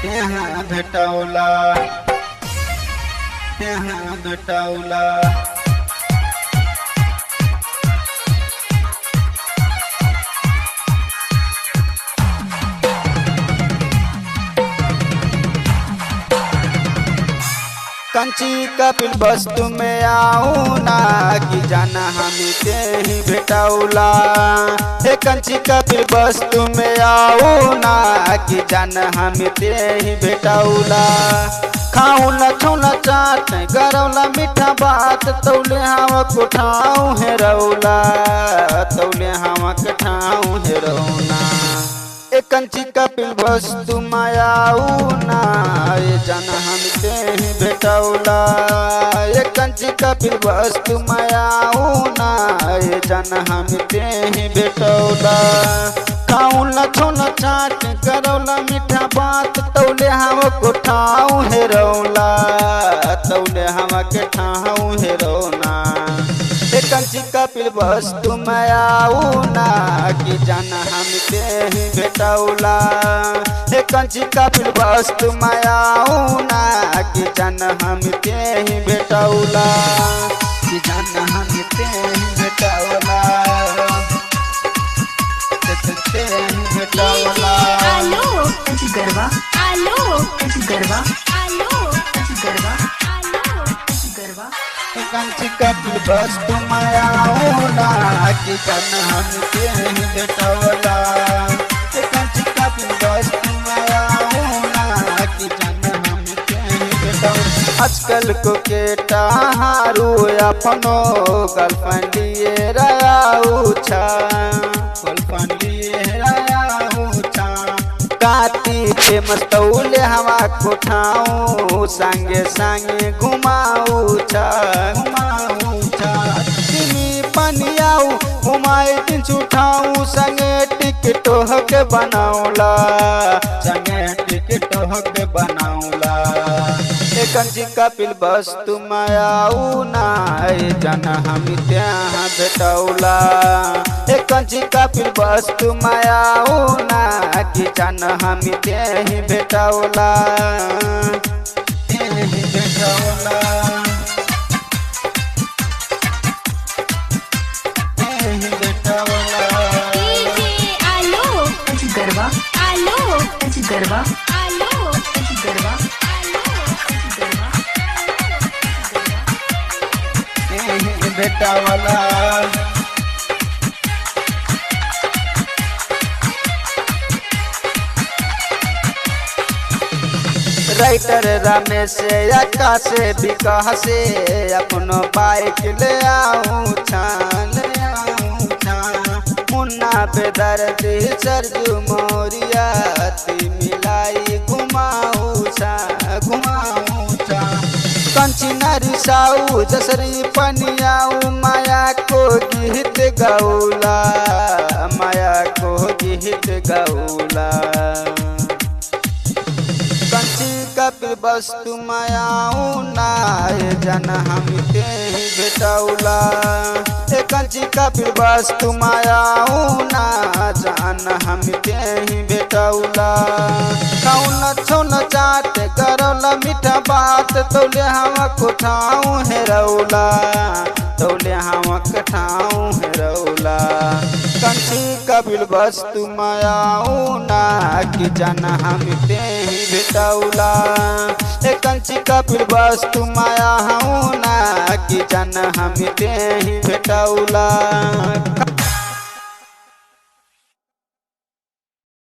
यहाँ भेटौला यहाँ भेटौला। कंची कपिल वस्तु में आऊँ ना कि जाना हमी ते ही भेटौला। हे कंची कपिल वस्तु में आऊँ ना कि जाना हमी ते ही भेटौला। खाऊं न छौना चाट गरौला मीठा बात तौले हवा को ठाऊं है रौला। तौले हवा के ठाऊं है रौना। ए कंची कपिल वस्तु मायाऊ ना ये जाना हम ते ही भेटौला। ये कंची कपिल वस्तु मायाऊ ना ये जाना हम ते ही भेटौला। खाऊं न छौना चाट गरौला मीठा बात तौले हवा को ठाऊं है रौला। तौले हवा के ठाऊं है रौना। हे कंची कपिल वस्तु मायाऊ ना कि जाना हम ते ही भेटौला। हे कंची कपिल वस्तु मायाऊ ना कि जाना हम ते ही भेटौला। कि जाना हम ते ही भेटौला। ते ही भेटौला। आलो गरबा आलो गरबा आलो गरबा आलो गरबा। कंची कपिल वस्तु मायाऊ ना कि जाना हम ते ही भेटौला। कंची कपिल वस्तु मायाऊ ना कि जाना हम ते ही भेटौला। आजकल को केटा हारू अपनो गर्लफ्रेंड लिए रयाऊ छा। गर्लफ्रेंड लिए रयाऊ छा। काती फेमस तौले हवा को ठाऊं संगे संगे घुमाऊ छा। घुमाऊ छा। तिमी पनियाऊ घुमाई दिन छुठाऊं संगे टिकट होके बनाऊला। संगे टिकट होके बनाऊला। ए कंची कपिल वस्तु मायाऊ ना ये जाना हम ત્યાં भेटौला। ए कंची कपिल वस्तु मायाऊ ना कि जाना हम ते ही भेटौला। ते ही भेटौला। ते ही भेटौला। आलो गरबा आलो गरबा आलो गरबा भेटौला। राइटर रमेश आकाश विकास अपनो बाइक ले आऊँ छान ले आऊँ छान। मुन्ना बेदर्दी सरजू मोरिया ती मिलाई घुमाऊ छा घुमाऊ छा। कंची नारी साऊ जसरी पनियाऊ माया को गीत गौला। माया को गीत गौला। कंची कपिल वस्तु मायाऊ ना ये जाना हम ते ही भेटौला। ए कंची कपिल वस्तु मायाऊ ना जाना हम ते ही भेटौला। खाऊं न छौना चाट गरौला मीठा बात तौले हवा को ठाऊं है रौला। तौले हवा के ठाऊं है रौला। कंची कपिल वस्तु मायाऊ ना कि जाना हम ते ही भेटौला। ए कंची कपिल वस्तु मायाऊ ना कि जाना हम ते ही भेटौला।